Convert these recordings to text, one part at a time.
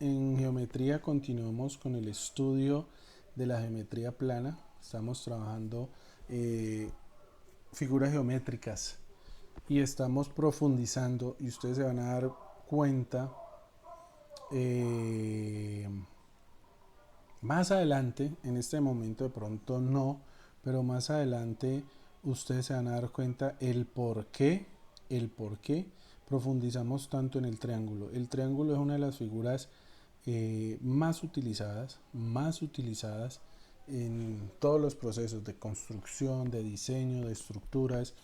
en geometría continuamos con el estudio de la geometría plana. Estamos trabajando figuras geométricas y estamos profundizando y ustedes se van a dar cuenta eh, más adelante, en este momento de pronto no, pero más adelante ustedes se van a dar cuenta el por qué profundizamos tanto en el triángulo. El triángulo es una de las figuras más utilizadas en todos los procesos de construcción, de diseño, de estructuras,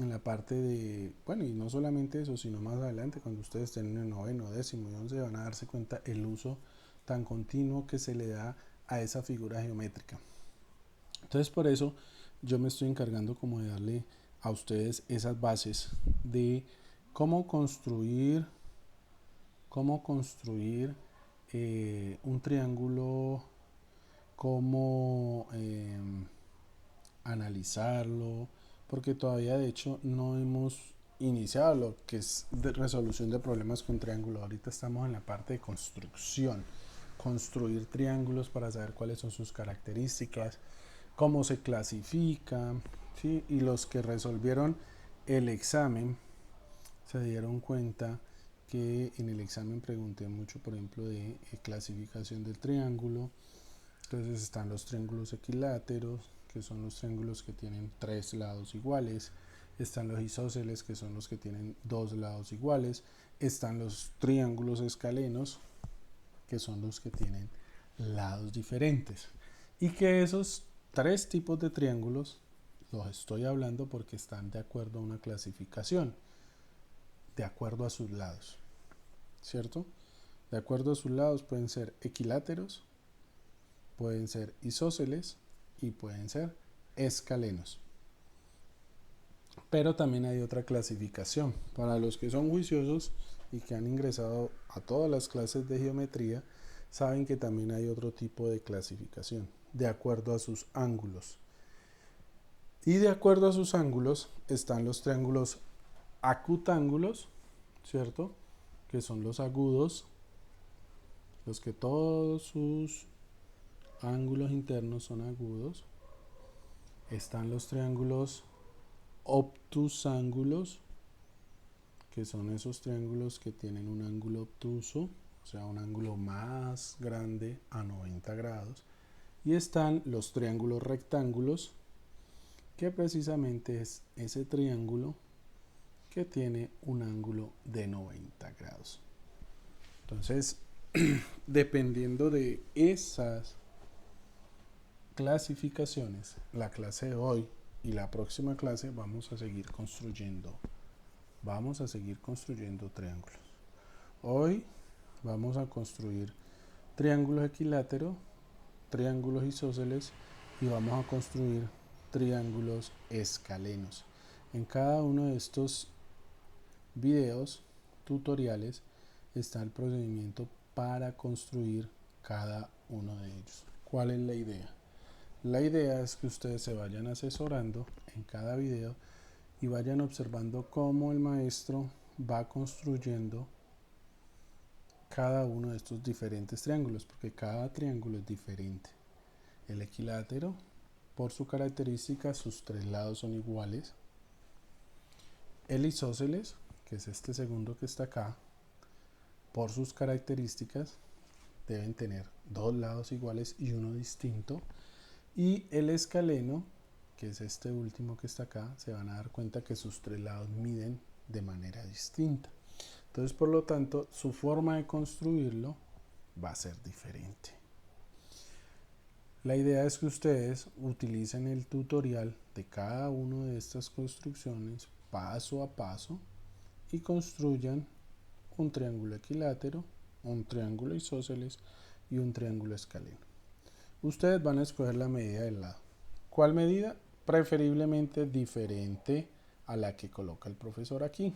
en la parte de, bueno, y no solamente eso, sino más adelante, cuando ustedes estén en el noveno, décimo y once, van a darse cuenta el uso tan continuo que se le da a esa figura geométrica. Entonces, por eso yo me estoy encargando como de darle a ustedes esas bases de cómo construir, cómo construir un triángulo, cómo analizarlo, porque todavía de hecho no hemos iniciado lo que es de resolución de problemas con triángulo. Ahorita estamos en la parte de construcción, construir triángulos para saber cuáles son sus características, cómo se clasifica, ¿sí? Y los que resolvieron el examen se dieron cuenta que en el examen pregunté mucho, por ejemplo, de clasificación del triángulo. Entonces están los triángulos equiláteros, que son los triángulos que tienen tres lados iguales. Están los isósceles, que son los que tienen dos lados iguales. Están los triángulos escalenos, que son los que tienen lados diferentes. Y que esos tres tipos de triángulos los estoy hablando porque están de acuerdo a una clasificación, de acuerdo a sus lados, ¿cierto? De acuerdo a sus lados pueden ser equiláteros, pueden ser isósceles y pueden ser escalenos. Pero también hay otra clasificación. Para los que son juiciosos y que han ingresado a todas las clases de geometría, saben que también hay otro tipo de clasificación, de acuerdo a sus ángulos. Y de acuerdo a sus ángulos están los triángulos acutángulos, ¿cierto? Que son los agudos, los que todos sus ángulos internos son agudos. Están los triángulos obtusángulos, que son esos triángulos que tienen un ángulo obtuso, o sea, un ángulo más grande a 90 grados. Y están los triángulos rectángulos, que precisamente es ese triángulo que tiene un ángulo de 90 grados. Entonces, dependiendo de esas clasificaciones, la clase de hoy y la próxima clase vamos a seguir construyendo triángulos. Hoy vamos a construir triángulos equiláteros, triángulos isósceles y vamos a construir triángulos escalenos. En cada uno de estos videos tutoriales está el procedimiento para construir cada uno de ellos. ¿Cuál es la idea? La idea es que ustedes se vayan asesorando en cada video y vayan observando cómo el maestro va construyendo cada uno de estos diferentes triángulos, porque cada triángulo es diferente. El equilátero, por su característica, sus tres lados son iguales. El isósceles, que es este segundo que está acá, por sus características, deben tener dos lados iguales y uno distinto. Y el escaleno, que es este último que está acá, se van a dar cuenta que sus tres lados miden de manera distinta. Entonces, por lo tanto, su forma de construirlo va a ser diferente. La idea es que ustedes utilicen el tutorial de cada una de estas construcciones paso a paso y construyan un triángulo equilátero, un triángulo isósceles y un triángulo escaleno. Ustedes van a escoger la medida del lado. ¿Cuál medida? Preferiblemente diferente a la que coloca el profesor aquí,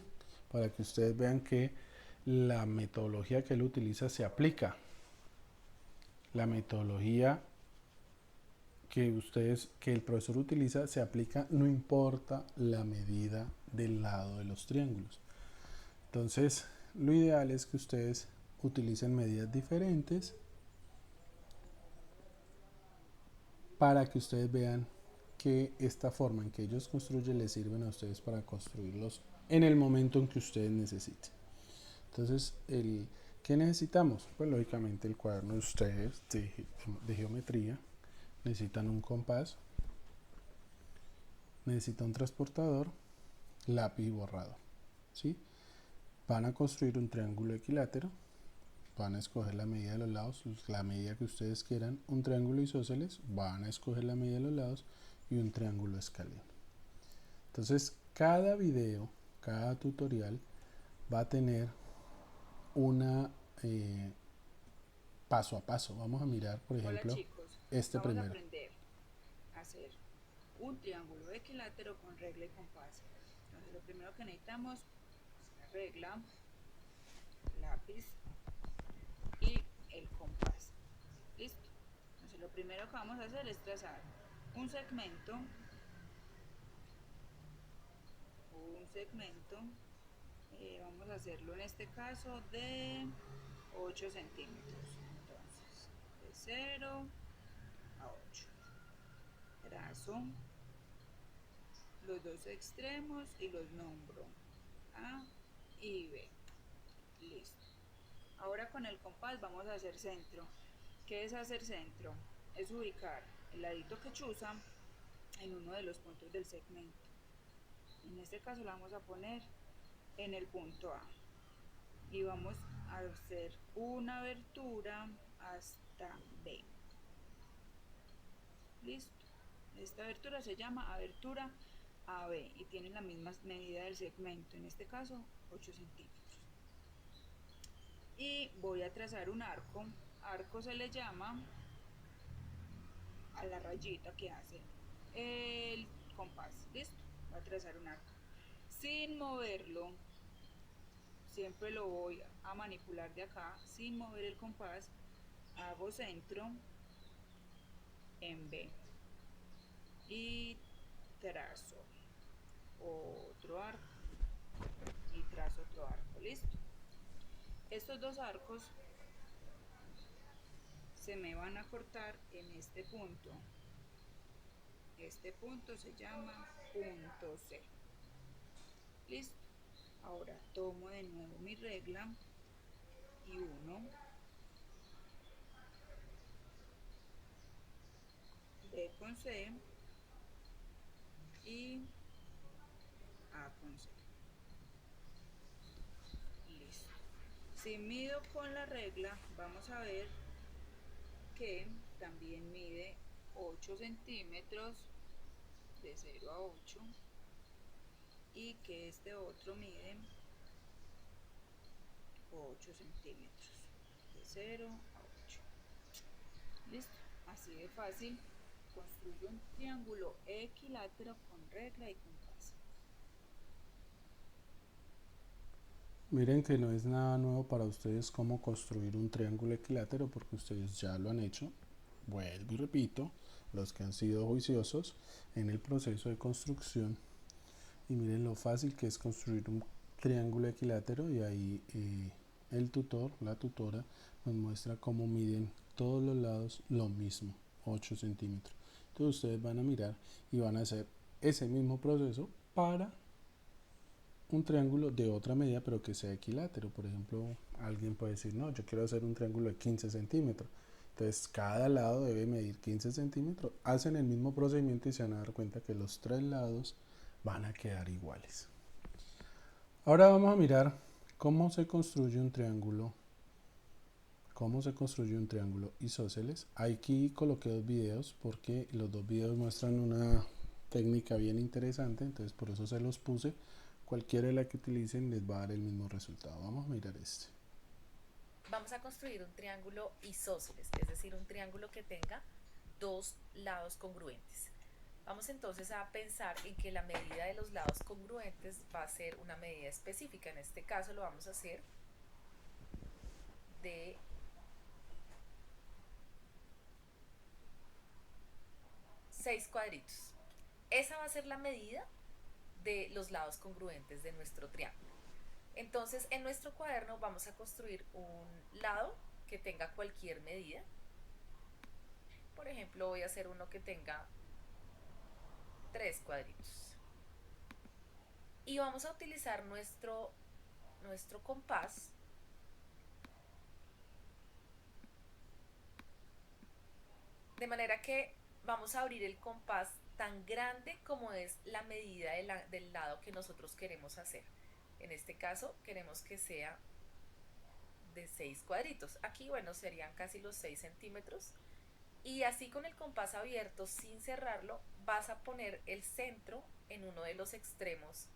para que ustedes vean que la metodología que él utiliza se aplica. La metodología que el profesor utiliza se aplica, no importa la medida del lado de los triángulos. Entonces, lo ideal es que ustedes utilicen medidas diferentes para que ustedes vean que esta forma en que ellos construyen les sirven a ustedes para construirlos en el momento en que ustedes necesiten. Entonces, ¿qué necesitamos? Pues lógicamente el cuaderno de ustedes de geometría, necesitan un compás, necesitan un transportador, lápiz y borrador, ¿sí? Van a construir un triángulo equilátero, van a escoger la medida de los lados, la medida que ustedes quieran, un triángulo isósceles, van a escoger la medida de los lados y un triángulo escaleno. Entonces, cada video, cada tutorial va a tener una paso a paso. Vamos a mirar, por ejemplo, Hola chicos, este vamos a primero. aprender a hacer un triángulo equilátero con regla y compás. Entonces lo primero que necesitamos es la regla, lápiz y el compás. ¿Listo? Entonces lo primero que vamos a hacer es trazar un segmento, vamos a hacerlo en este caso de 8 centímetros. Entonces, de 0 a 8. Trazo los dos extremos y los nombro A y B. Listo. Ahora con el compás vamos a hacer centro. ¿Qué es hacer centro? Es ubicar el ladito que chuza en uno de los puntos del segmento. En este caso lo vamos a poner en el punto A y vamos a hacer una abertura hasta B. Listo. Esta abertura se llama abertura AB y tiene la misma medida del segmento, en este caso 8 centímetros. Y voy a trazar un arco. Arco se le llama a la rayita que hace el compás. Listo. Voy a trazar un arco sin moverlo. Siempre lo voy a manipular de acá sin mover el compás. Hago centro en B y trazo otro arco y trazo otro arco. Listo. Estos dos arcos se me van a cortar en este punto. Este punto se llama punto C. Listo. Ahora tomo de nuevo mi regla y uno, B con C y A con C. Listo. Si mido con la regla, vamos a ver que también mide 8 centímetros de 0 a 8 y que este otro mide 8 centímetros de 0 a 8. Listo, así de fácil construyo un triángulo equilátero con regla y compás. Miren que no es nada nuevo para ustedes cómo construir un triángulo equilátero porque ustedes ya lo han hecho. Vuelvo y repito, los que han sido juiciosos en el proceso de construcción. Y miren lo fácil que es construir un triángulo equilátero y ahí el tutor, la tutora, nos muestra cómo miden todos los lados lo mismo, 8 centímetros. Entonces ustedes van a mirar y van a hacer ese mismo proceso para un triángulo de otra medida pero que sea equilátero. Por ejemplo, alguien puede decir, no, yo quiero hacer un triángulo de 15 centímetros. Entonces cada lado debe medir 15 centímetros. Hacen el mismo procedimiento y se van a dar cuenta que los tres lados van a quedar iguales. Ahora vamos a mirar cómo se construye un triángulo. Cómo se construye un triángulo isósceles. Aquí coloqué dos videos porque los dos videos muestran una técnica bien interesante, entonces por eso se los puse. Cualquiera de la que utilicen les va a dar el mismo resultado. Vamos a mirar este. Vamos a construir un triángulo isósceles, es decir, un triángulo que tenga dos lados congruentes. Vamos entonces a pensar en que la medida de los lados congruentes va a ser una medida específica. En este caso lo vamos a hacer de 6 cuadritos. Esa va a ser la medida de los lados congruentes de nuestro triángulo. Entonces, en nuestro cuaderno vamos a construir un lado que tenga cualquier medida. Por ejemplo, voy a hacer uno que tenga 3 cuadritos. Y vamos a utilizar nuestro compás de manera que vamos a abrir el compás tan grande como es la medida del lado que nosotros queremos hacer. En este caso queremos que sea de 6 cuadritos. Aquí, bueno, serían casi los 6 centímetros. Y así con el compás abierto, sin cerrarlo, vas a poner el centro en uno de los extremos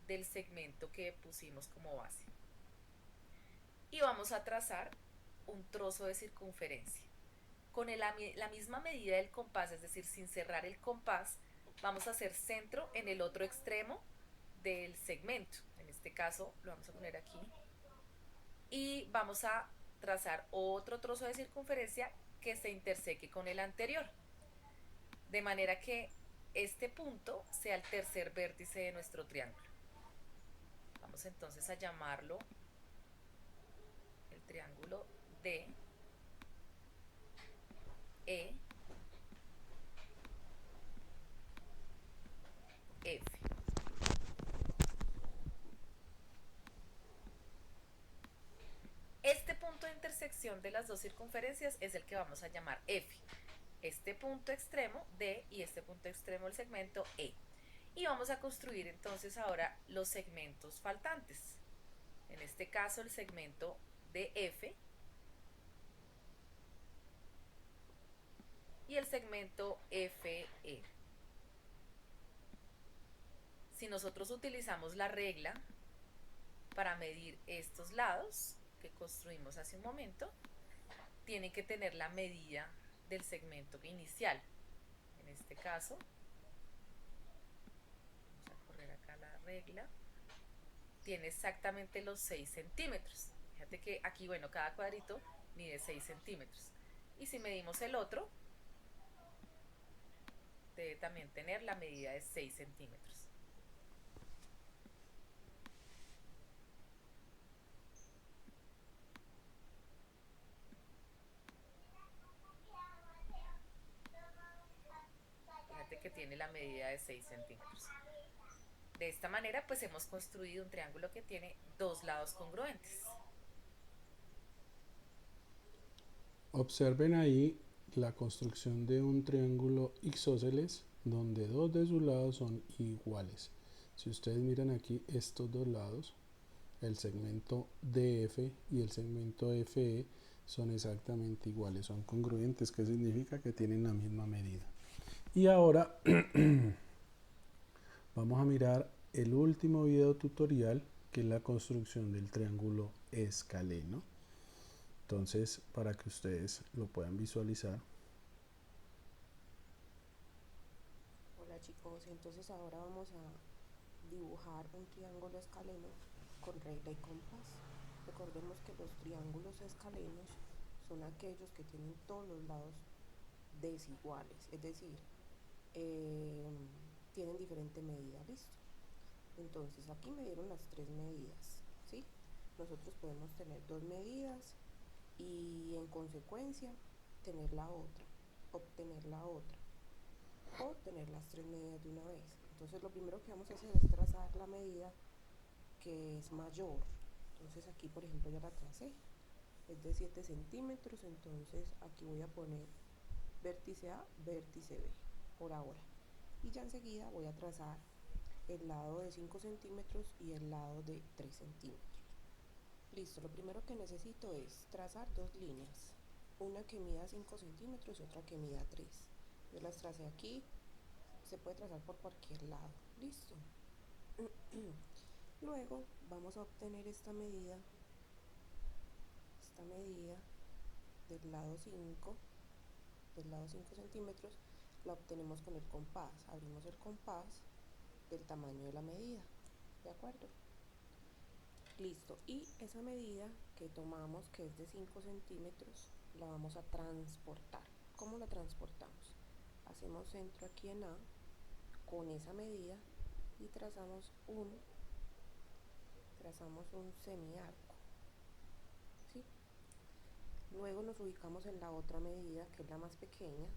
del segmento que pusimos como base. Y vamos a trazar un trozo de circunferencia. Con la misma medida del compás, es decir, sin cerrar el compás, vamos a hacer centro en el otro extremo del segmento. En este caso lo vamos a poner aquí. Y vamos a trazar otro trozo de circunferencia que se interseque con el anterior. De manera que este punto sea el tercer vértice de nuestro triángulo. Vamos entonces a llamarlo el triángulo DEF. Este punto de intersección de las dos circunferencias es el que vamos a llamar F. Este punto extremo D y este punto extremo del segmento E. Y vamos a construir entonces ahora los segmentos faltantes. En este caso el segmento DF y el segmento FE. Si nosotros utilizamos la regla para medir estos lados que construimos hace un momento, tienen que tener la medida del segmento inicial. En este caso, vamos a correr acá la regla, tiene exactamente los 6 centímetros. Fíjate que aquí, bueno, cada cuadrito mide 6 centímetros. Y si medimos el otro, debe también tener la medida de 6 centímetros. Fíjate que tiene la medida de 6 centímetros. De esta manera, pues hemos construido un triángulo que tiene dos lados congruentes. Observen ahí la construcción de un triángulo isósceles donde dos de sus lados son iguales. Si ustedes miran aquí estos dos lados, el segmento DF y el segmento FE son exactamente iguales, son congruentes, que significa que tienen la misma medida. Y ahora vamos a mirar el último video tutorial, que es la construcción del triángulo escaleno. Entonces, para que ustedes lo puedan visualizar. Hola chicos, entonces ahora vamos a dibujar un triángulo escaleno con regla y compás. Recordemos que los triángulos escalenos son aquellos que tienen todos los lados desiguales, es decir, tienen diferente medida, ¿listo? Entonces aquí me dieron las tres medidas, ¿sí? Nosotros podemos tener dos medidas y en consecuencia tener la otra, obtener la otra, o tener las tres medidas de una vez. Entonces lo primero que vamos a hacer es trazar la medida que es mayor. Entonces aquí por ejemplo ya la tracé, es de 7 centímetros, entonces aquí voy a poner vértice A, vértice B por ahora, y ya enseguida voy a trazar el lado de 5 centímetros y el lado de 3 centímetros. Listo, lo primero que necesito es trazar dos líneas, una que mida 5 centímetros y otra que mida 3. Yo las tracé aquí, se puede trazar por cualquier lado, listo. Luego vamos a obtener esta medida del lado 5 centímetros, la obtenemos con el compás, abrimos el compás del tamaño de la medida, ¿de acuerdo? Listo, y esa medida que tomamos, que es de 5 centímetros, la vamos a transportar. ¿Cómo la transportamos? Hacemos centro aquí en A con esa medida y trazamos un trazamos un semiarco, ¿sí? Luego nos ubicamos en la otra medida, que es la más pequeña,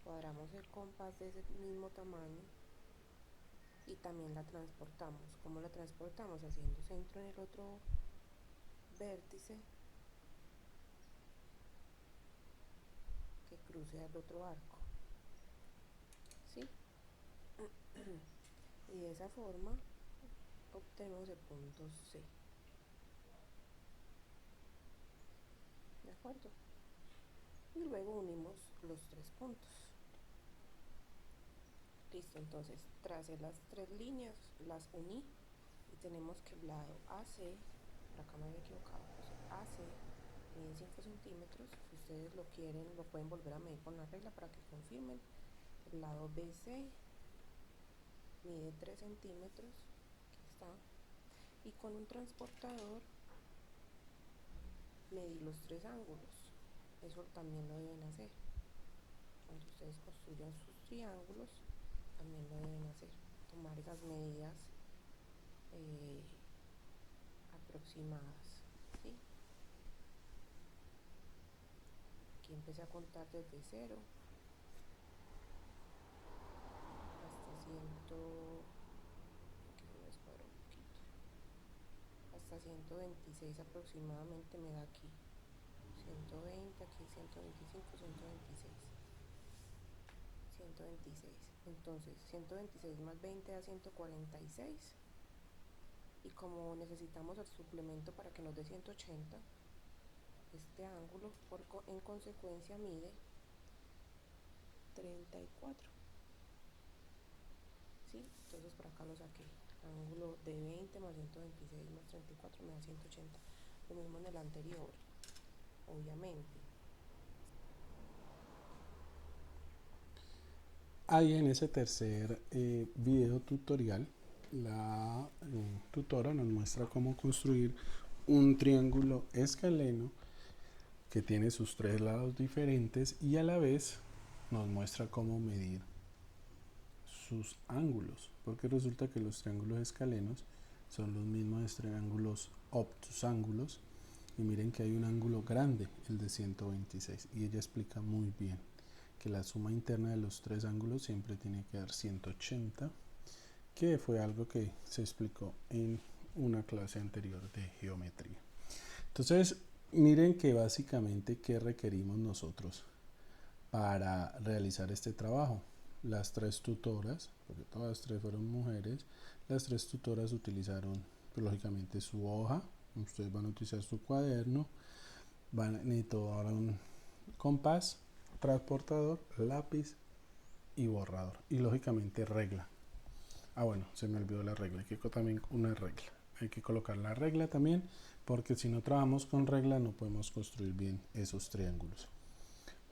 cuadramos el compás de ese mismo tamaño y también la transportamos. ¿Cómo la transportamos? Haciendo centro en el otro vértice que cruce al otro arco, ¿sí? Y de esa forma obtenemos el punto C. ¿De acuerdo? Y luego unimos los tres puntos. Listo, entonces tracé las tres líneas, las uní y tenemos que el lado AC, por acá me había equivocado, AC mide 5 centímetros. Si ustedes lo quieren, lo pueden volver a medir con la regla para que confirmen. El lado BC mide 3 centímetros, aquí está, y con un transportador medí los tres ángulos. Eso también lo deben hacer cuando ustedes construyan sus triángulos, también lo deben hacer, tomar esas medidas aproximadas, ¿sí? Aquí empecé a contar desde 0 hasta 126 aproximadamente me da aquí. 120, aquí 125, 126. 126. Entonces 126 más 20 da 146. Y como necesitamos el suplemento para que nos dé 180, este ángulo en consecuencia mide 34. ¿Sí? Entonces por acá lo saqué. Ángulo de 20 más 126 más 34 me da 180. Lo mismo en el anterior, obviamente. Ahí en ese tercer video tutorial, la tutora nos muestra cómo construir un triángulo escaleno que tiene sus tres lados diferentes y a la vez nos muestra cómo medir sus ángulos, porque resulta que los triángulos escalenos son los mismos triángulos obtusángulos y miren que hay un ángulo grande, el de 126, y ella explica muy bien que la suma interna de los tres ángulos siempre tiene que dar 180, que fue algo que se explicó en una clase anterior de geometría. Entonces, miren que básicamente qué requerimos nosotros para realizar este trabajo. Las tres tutoras, porque todas tres fueron mujeres, las tres tutoras utilizaron pues, lógicamente su hoja, ustedes van a utilizar su cuaderno, van a necesitar un compás, transportador, lápiz y borrador, y lógicamente regla. Bueno, se me olvidó la regla, hay que también una regla, hay que colocar la regla también, porque si no trabajamos con regla no podemos construir bien esos triángulos.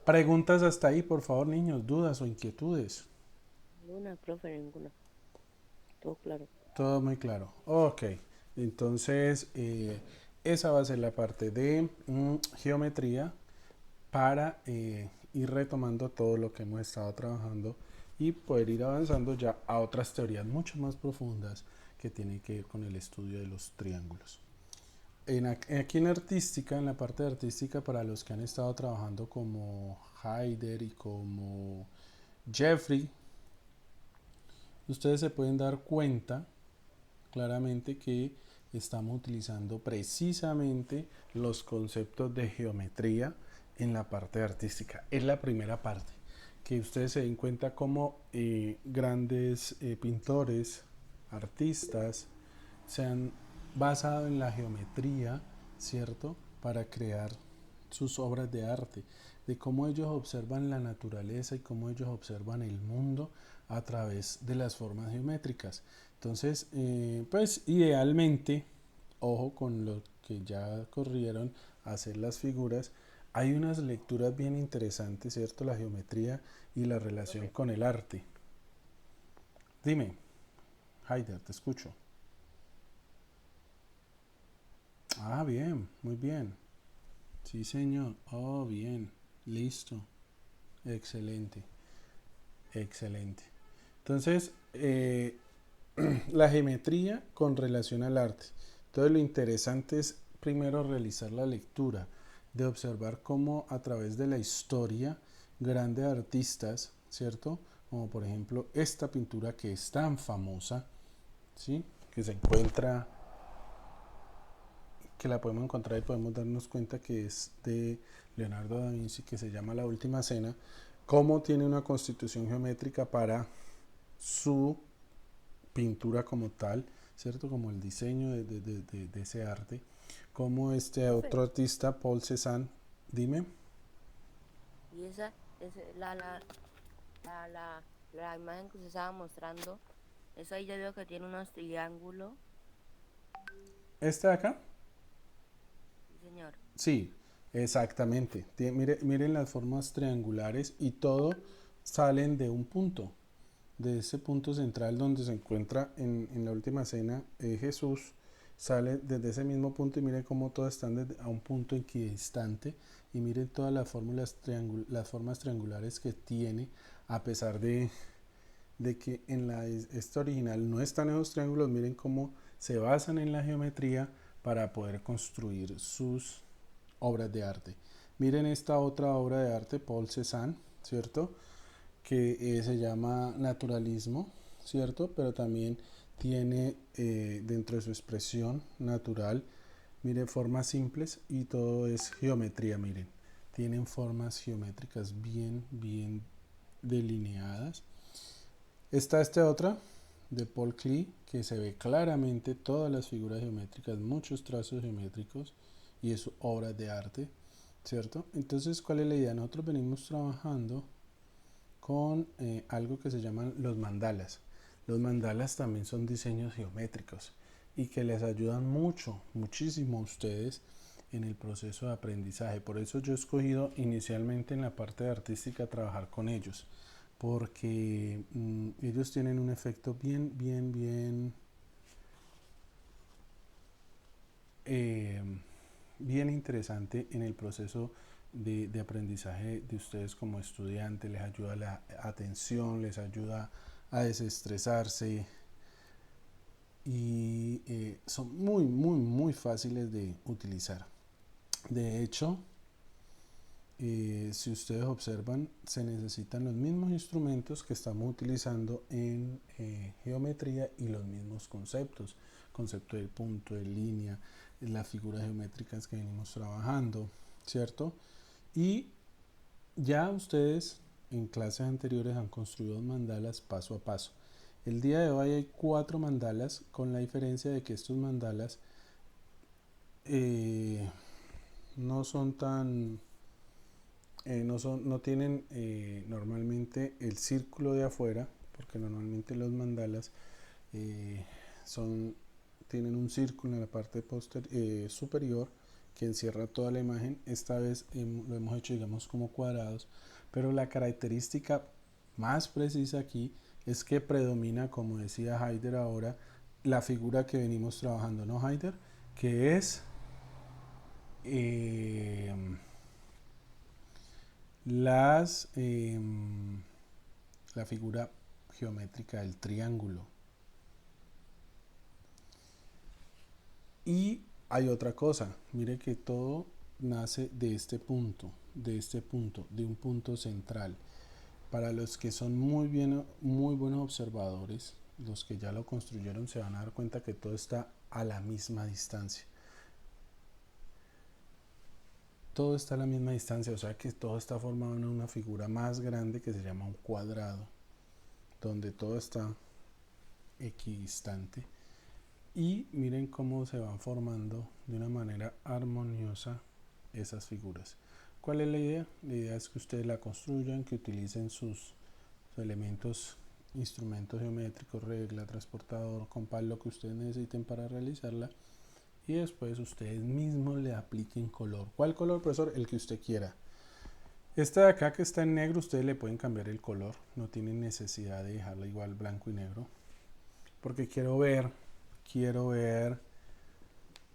Preguntas hasta ahí, por favor, niños, dudas o inquietudes. Ninguna, profe, ninguna. Todo claro. Todo muy claro. Ok, entonces esa va a ser la parte de geometría para ir retomando todo lo que hemos estado trabajando y poder ir avanzando ya a otras teorías mucho más profundas que tienen que ver con el estudio de los triángulos. Aquí en artística, en la parte de artística, para los que han estado trabajando como Haider y como Jeffrey, ustedes se pueden dar cuenta claramente que estamos utilizando precisamente los conceptos de geometría en la parte artística. Es la primera parte, que ustedes se den cuenta cómo grandes pintores, artistas, se han basado en la geometría, ¿cierto? Para crear sus obras de arte, de cómo ellos observan la naturaleza y cómo ellos observan el mundo a través de las formas geométricas. Entonces, pues idealmente, ojo con lo que ya corrieron a hacer las figuras, hay unas lecturas bien interesantes, ¿cierto? La geometría y la relación con el arte. Dime, Haider, te escucho. Bien, muy bien. Sí, señor. Bien. Listo. Excelente. Excelente. Entonces, la geometría con relación al arte. Entonces lo interesante es primero realizar la lectura, de observar cómo a través de la historia grandes artistas, ¿cierto? Como por ejemplo esta pintura que es tan famosa, ¿sí? Que se encuentra, que la podemos encontrar y podemos darnos cuenta que es de Leonardo da Vinci, que se llama La Última Cena, cómo tiene una constitución geométrica para su pintura como tal, ¿cierto? Como el diseño de ese arte, como este Profe, otro artista, Paul Cézanne, dime. y esa es la, la, la imagen que usted estaba mostrando, eso ahí ya veo que tiene unos triángulos. ¿Este de acá? Sí, señor. Sí, exactamente. Miren las formas triangulares y todo salen de un punto, de ese punto central donde se encuentra en la última cena Jesús, sale desde ese mismo punto y miren cómo todas están a un punto equidistante y miren todas las las formas triangulares que tiene, a pesar de que en esta original no están esos triángulos. Miren cómo se basan en la geometría para poder construir sus obras de arte. Miren esta otra obra de arte, Paul Cézanne, ¿cierto? Que se llama naturalismo, ¿cierto? Pero también tiene dentro de su expresión natural, miren, formas simples y todo es geometría, miren. Tienen formas geométricas bien delineadas. Está esta otra de Paul Klee, que se ve claramente todas las figuras geométricas, muchos trazos geométricos y es obra de arte, ¿cierto? Entonces, ¿cuál es la idea? Nosotros venimos trabajando con algo que se llaman los mandalas. Los mandalas también son diseños geométricos y que les ayudan muchísimo a ustedes en el proceso de aprendizaje. Por eso yo he escogido inicialmente en la parte de artística trabajar con ellos, porque ellos tienen un efecto eh, bien interesante en el proceso de aprendizaje de ustedes como estudiantes. Les ayuda la atención, les ayuda a desestresarse y son muy fáciles de utilizar. De hecho, si ustedes observan, se necesitan los mismos instrumentos que estamos utilizando en geometría y los mismos conceptos, concepto del punto, de línea, las figuras geométricas que venimos trabajando, ¿cierto? Y ya ustedes en clases anteriores han construido mandalas paso a paso. El día de hoy hay 4 mandalas, con la diferencia de que estos mandalas eh, no son tan no tienen normalmente el círculo de afuera, porque normalmente los mandalas eh, son, tienen un círculo en la parte superior que encierra toda la imagen. Esta vez lo hemos hecho, digamos, como cuadrados, pero la característica más precisa aquí es que predomina, como decía Haider ahora, la figura que venimos trabajando, ¿no, Haider? Que es eh, las la figura geométrica del triángulo. Y hay otra cosa, mire que todo nace de este punto, de un punto central. Para los que son muy buenos observadores, los que ya lo construyeron se van a dar cuenta que todo está a la misma distancia. Todo está a la misma distancia, o sea que todo está formado en una figura más grande que se llama un cuadrado, donde todo está equidistante. Y miren cómo se van formando de una manera armoniosa esas figuras. ¿Cuál es la idea? La idea es que ustedes la construyan, que utilicen sus elementos, instrumentos geométricos, regla, transportador, compás, lo que ustedes necesiten para realizarla. Y después ustedes mismos le apliquen color. ¿Cuál color, profesor? El que usted quiera. Esta de acá que está en negro, ustedes le pueden cambiar el color. No tienen necesidad de dejarla igual blanco y negro. Porque quiero ver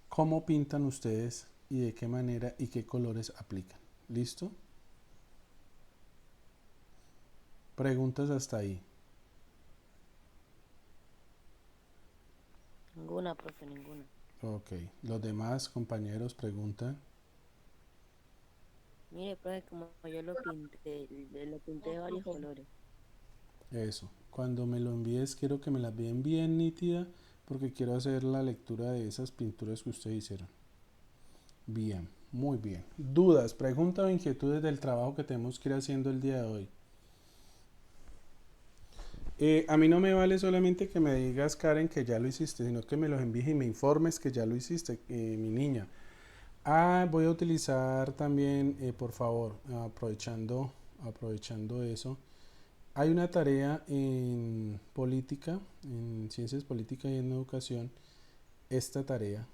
cómo pintan ustedes y de qué manera y qué colores aplican. ¿Listo? Preguntas hasta ahí. Ninguna, profe, ninguna. Ok. Los demás compañeros preguntan. Mire, profe, como yo lo pinté de varios colores. Eso. Cuando me lo envíes, quiero que me las vean bien nítida porque quiero hacer la lectura de esas pinturas que ustedes hicieron. Bien, muy bien. Dudas, preguntas o inquietudes del trabajo que tenemos que ir haciendo el día de hoy. A mí no me vale solamente que me digas, Karen, que ya lo hiciste, sino que me los envíes y me informes que ya lo hiciste, mi niña. Voy a utilizar también, por favor, aprovechando eso. Hay una tarea en política, en ciencias políticas y en educación, esta tarea,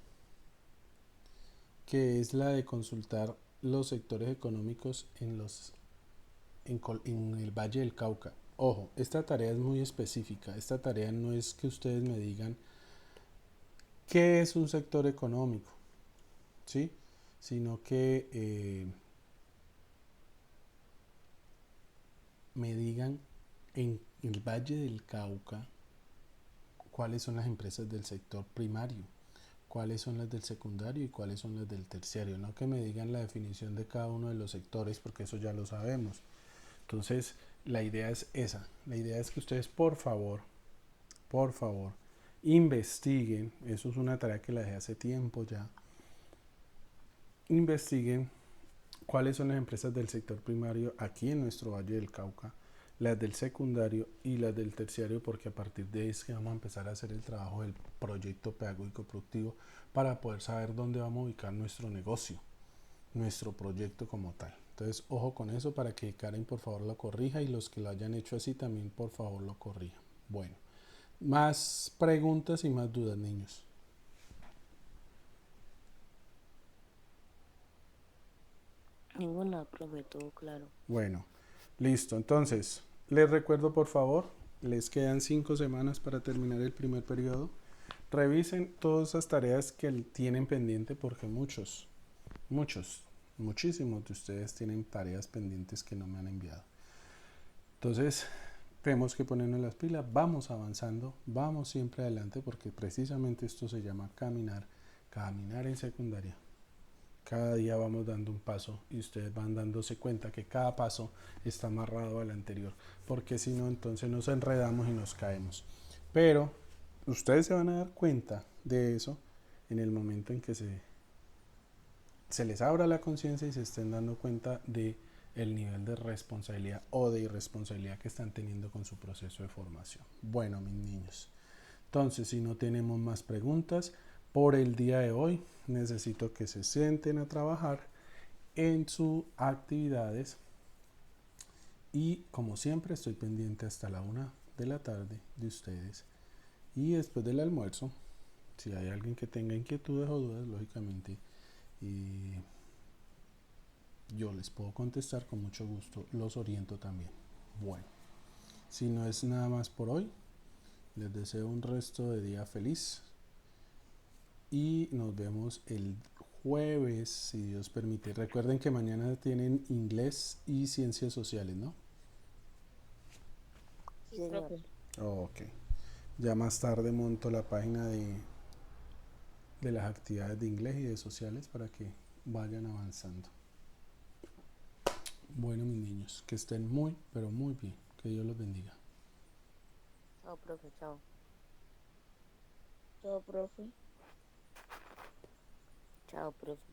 que es la de consultar los sectores económicos en el Valle del Cauca. Ojo, esta tarea es muy específica. Esta tarea no es que ustedes me digan qué es un sector económico, ¿sí? Sino que me digan en el Valle del Cauca cuáles son las empresas del sector primario, cuáles son las del secundario y cuáles son las del terciario. No que me digan la definición de cada uno de los sectores, porque eso ya lo sabemos. Entonces, la idea es esa. La idea es que ustedes, por favor, investiguen. Eso es una tarea que la dejé hace tiempo ya. Investiguen cuáles son las empresas del sector primario aquí en nuestro Valle del Cauca, las del secundario y las del terciario, porque a partir de ahí es que vamos a empezar a hacer el trabajo del proyecto pedagógico productivo para poder saber dónde vamos a ubicar nuestro negocio, nuestro proyecto como tal. Entonces, ojo con eso para que Karen por favor lo corrija y los que lo hayan hecho así también por favor lo corrijan. Bueno, más preguntas y más dudas, niños. Ninguna, profe, todo claro. Bueno, listo. Entonces, les recuerdo por favor, les quedan 5 semanas para terminar el primer periodo. Revisen todas esas tareas que tienen pendiente porque muchísimos de ustedes tienen tareas pendientes que no me han enviado. Entonces, tenemos que ponernos las pilas, vamos avanzando, vamos siempre adelante porque precisamente esto se llama caminar, caminar en secundaria. Cada día vamos dando un paso y ustedes van dándose cuenta que cada paso está amarrado al anterior, porque si no, entonces nos enredamos y nos caemos. Pero ustedes se van a dar cuenta de eso en el momento en que se les abra la conciencia y se estén dando cuenta de el nivel de responsabilidad o de irresponsabilidad que están teniendo con su proceso de formación. Bueno, mis niños, entonces si no tenemos más preguntas por el día de hoy, necesito que se sienten a trabajar en sus actividades y como siempre estoy pendiente hasta la 1 de la tarde de ustedes y después del almuerzo, si hay alguien que tenga inquietudes o dudas, lógicamente yo les puedo contestar con mucho gusto, los oriento también. Bueno, si no es nada más por hoy, les deseo un resto de día feliz y nos vemos el jueves, si Dios permite. Recuerden que mañana tienen inglés y ciencias sociales, ¿no? Sí, señor. Ok. Ya más tarde monto la página de las actividades de inglés y de sociales para que vayan avanzando. Bueno, mis niños, que estén muy, pero muy bien. Que Dios los bendiga. Chao, profe, chao. Chao, profe. Chao, profe.